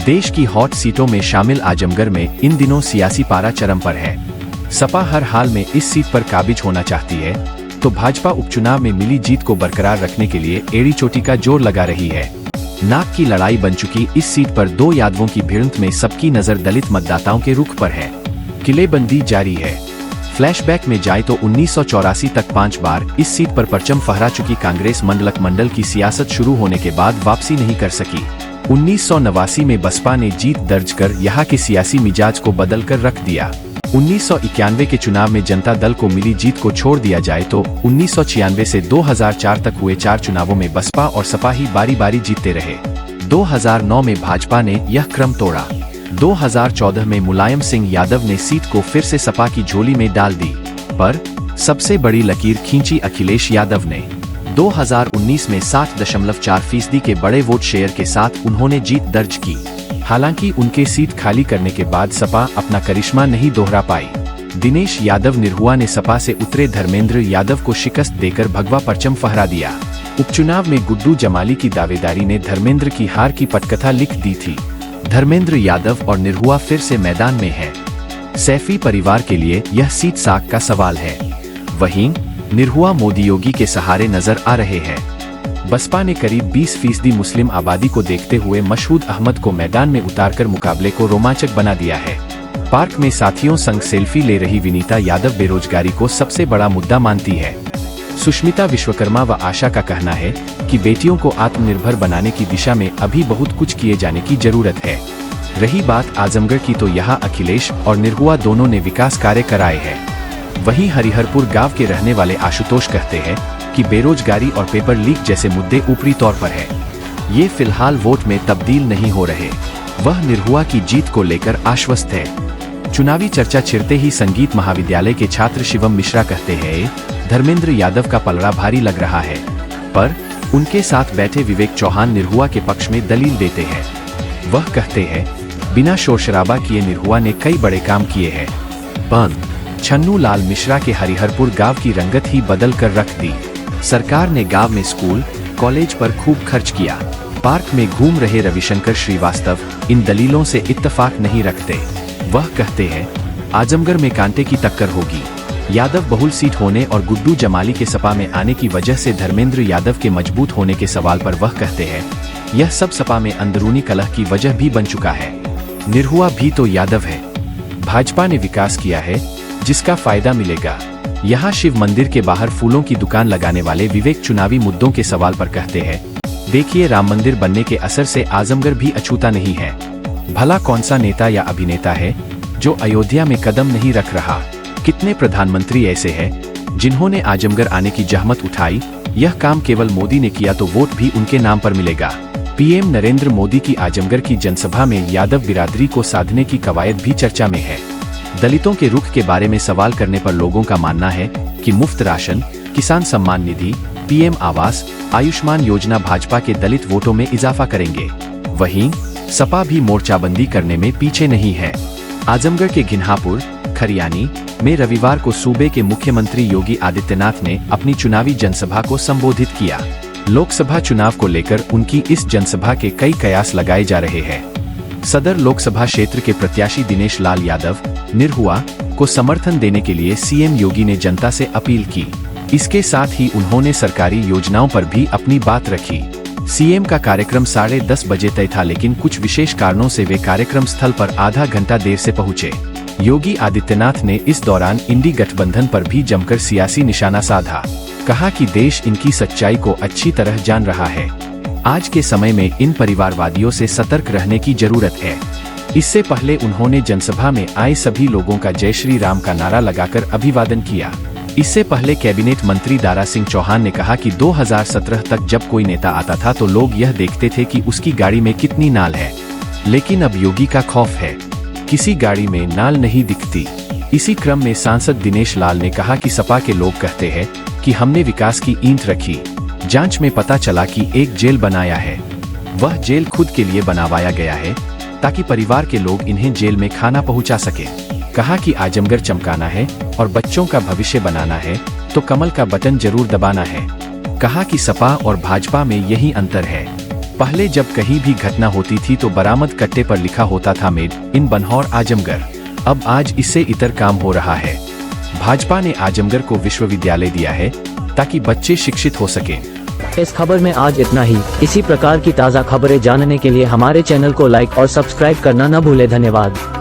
देश की हॉट सीटों में शामिल आजमगढ़ में इन दिनों सियासी पारा चरम पर है। सपा हर हाल में इस सीट पर काबिज होना चाहती है, तो भाजपा उपचुनाव में मिली जीत को बरकरार रखने के लिए एड़ी चोटी का जोर लगा रही है। नाक की लड़ाई बन चुकी इस सीट पर दो यादवों की भिड़ंत में सबकी नजर दलित मतदाताओं के रुख पर है। किलेबंदी जारी है। फ्लैशबैक में जाए तो 1984 तक 5 बार इस सीट पर परचम फहरा चुकी कांग्रेस मंडलक मंडल की सियासत शुरू होने के बाद वापसी नहीं कर सकी। 1989 में बसपा ने जीत दर्ज कर यहाँ के सियासी मिजाज को बदल कर रख दिया। 1991 के चुनाव में जनता दल को मिली जीत को छोड़ दिया जाए तो 1996 से 2004 तक हुए 4 चुनावों में बसपा और सपा ही बारी बारी जीतते रहे। 2009 में भाजपा ने यह क्रम तोड़ा। 2014 में मुलायम सिंह यादव ने सीट को फिर से सपा की झोली में डाल दी, पर सबसे बड़ी लकीर खींची अखिलेश यादव ने। 2019 में 60.4% के बड़े वोट शेयर के साथ उन्होंने जीत दर्ज की। हालांकि उनके सीट खाली करने के बाद सपा अपना करिश्मा नहीं दोहरा पाई। दिनेश यादव निरहुआ ने सपा से उतरे धर्मेंद्र यादव को शिकस्त देकर भगवा परचम फहरा दिया। उपचुनाव में गुड्डू जमाली की दावेदारी ने धर्मेंद्र की हार की पटकथा लिख दी थी। धर्मेंद्र यादव और निरहुआ फिर से मैदान में है। सैफी परिवार के लिए यह सीट साख का सवाल है। वहीं निरहुआ मोदी योगी के सहारे नजर आ रहे हैं। बसपा ने करीब 20% मुस्लिम आबादी को देखते हुए मशहूद अहमद को मैदान में उतारकर मुकाबले को रोमांचक बना दिया है। पार्क में साथियों संग सेल्फी ले रही विनीता यादव बेरोजगारी को सबसे बड़ा मुद्दा मानती है। सुष्मिता विश्वकर्मा व आशा का कहना है कि बेटियों को आत्मनिर्भर बनाने की दिशा में अभी बहुत कुछ किए जाने की जरूरत है। रही बात आजमगढ़ की, तो यहाँ अखिलेश और निरहुआ दोनों ने विकास कार्य कराए हैं। वहीं हरिहरपुर गांव के रहने वाले आशुतोष कहते हैं कि बेरोजगारी और पेपर लीक जैसे मुद्दे ऊपरी तौर पर है। ये फिलहाल वोट में तब्दील नहीं हो रहे। वह निरहुआ की जीत को लेकर आश्वस्त है। चुनावी चर्चा छिड़ते ही संगीत महाविद्यालय के छात्र शिवम मिश्रा कहते हैं, धर्मेंद्र यादव का पलड़ा भारी लग रहा है, पर उनके साथ बैठे विवेक चौहान निरहुआ के पक्ष में दलील देते हैं। वह कहते हैं, बिना शोरशराबा किए निरहुआ ने कई बड़े काम किए हैं। छन्नू लाल मिश्रा के हरिहरपुर गांव की रंगत ही बदल कर रख दी। सरकार ने गांव में स्कूल कॉलेज पर खूब खर्च किया। पार्क में घूम रहे रविशंकर श्रीवास्तव इन दलीलों से इत्तेफाक नहीं रखते। वह कहते हैं, आजमगढ़ में कांटे की टक्कर होगी। यादव बहुल सीट होने और गुड्डू जमाली के सपा में आने की वजह से धर्मेंद्र यादव के मजबूत होने के सवाल पर वह कहते हैं, यह सब सपा में अंदरूनी कलह की वजह भी बन चुका है। निरहुआ भी तो यादव है। भाजपा ने विकास किया है जिसका फायदा मिलेगा। यहाँ शिव मंदिर के बाहर फूलों की दुकान लगाने वाले विवेक चुनावी मुद्दों के सवाल पर कहते हैं, देखिए राम मंदिर बनने के असर से आजमगढ़ भी अछूता नहीं है। भला कौन सा नेता या अभिनेता है जो अयोध्या में कदम नहीं रख रहा? कितने प्रधानमंत्री ऐसे हैं जिन्होंने आजमगढ़ आने की जहमत उठाई? यह काम केवल मोदी ने किया तो वोट भी उनके नाम पर मिलेगा। पीएम नरेंद्र मोदी की आजमगढ़ की जनसभा में यादव बिरादरी को साधने की कवायद भी चर्चा में है। दलितों के रुख के बारे में सवाल करने पर लोगों का मानना है कि मुफ्त राशन, किसान सम्मान निधि, पीएम आवास, आयुष्मान योजना भाजपा के दलित वोटों में इजाफा करेंगे। वहीं सपा भी मोर्चाबंदी करने में पीछे नहीं है। आजमगढ़ के घिन्हापुर खरियानी में रविवार को सूबे के मुख्यमंत्री योगी आदित्यनाथ ने अपनी चुनावी जनसभा को संबोधित किया। लोकसभा चुनाव को लेकर उनकी इस जनसभा के कई कयास लगाए जा रहे हैं। सदर लोकसभा क्षेत्र के प्रत्याशी दिनेश लाल यादव निरहुआ को समर्थन देने के लिए सीएम योगी ने जनता से अपील की। इसके साथ ही उन्होंने सरकारी योजनाओं पर भी अपनी बात रखी। सीएम का कार्यक्रम 10:30 बजे तय था, लेकिन कुछ विशेष कारणों से वे कार्यक्रम स्थल पर आधा घंटा देर से पहुंचे। योगी आदित्यनाथ ने इस दौरान इंडी गठबंधन पर भी जमकर सियासी निशाना साधा। कहा कि देश इनकी सच्चाई को अच्छी तरह जान रहा है। आज के समय में इन परिवारवादियों से सतर्क रहने की जरूरत है। इससे पहले उन्होंने जनसभा में आए सभी लोगों का जय श्री राम का नारा लगाकर अभिवादन किया। इससे पहले कैबिनेट मंत्री दारा सिंह चौहान ने कहा कि 2017 तक जब कोई नेता आता था तो लोग यह देखते थे कि उसकी गाड़ी में कितनी नाल है, लेकिन अब योगी का खौफ है, किसी गाड़ी में नाल नहीं दिखती। इसी क्रम में सांसद दिनेश लाल ने कहा कि सपा के लोग कहते हैं कि हमने विकास की ईंट रखी। जांच में पता चला कि एक जेल बनाया है, वह जेल खुद के लिए बनवाया गया है ताकि परिवार के लोग इन्हें जेल में खाना पहुंचा सके। कहा कि आजमगढ़ चमकाना है और बच्चों का भविष्य बनाना है तो कमल का बटन जरूर दबाना है। कहा कि सपा और भाजपा में यही अंतर है। पहले जब कहीं भी घटना होती थी तो बरामद कट्टे पर लिखा होता था मेड इन बनौर आजमगढ़। अब आज इससे इतर काम हो रहा है। भाजपा ने आजमगढ़ को विश्वविद्यालय दिया है ताकि बच्चे शिक्षित हो सकें। इस खबर में आज इतना ही। इसी प्रकार की ताज़ा खबरें जानने के लिए हमारे चैनल को लाइक और सब्सक्राइब करना न भूलें। धन्यवाद।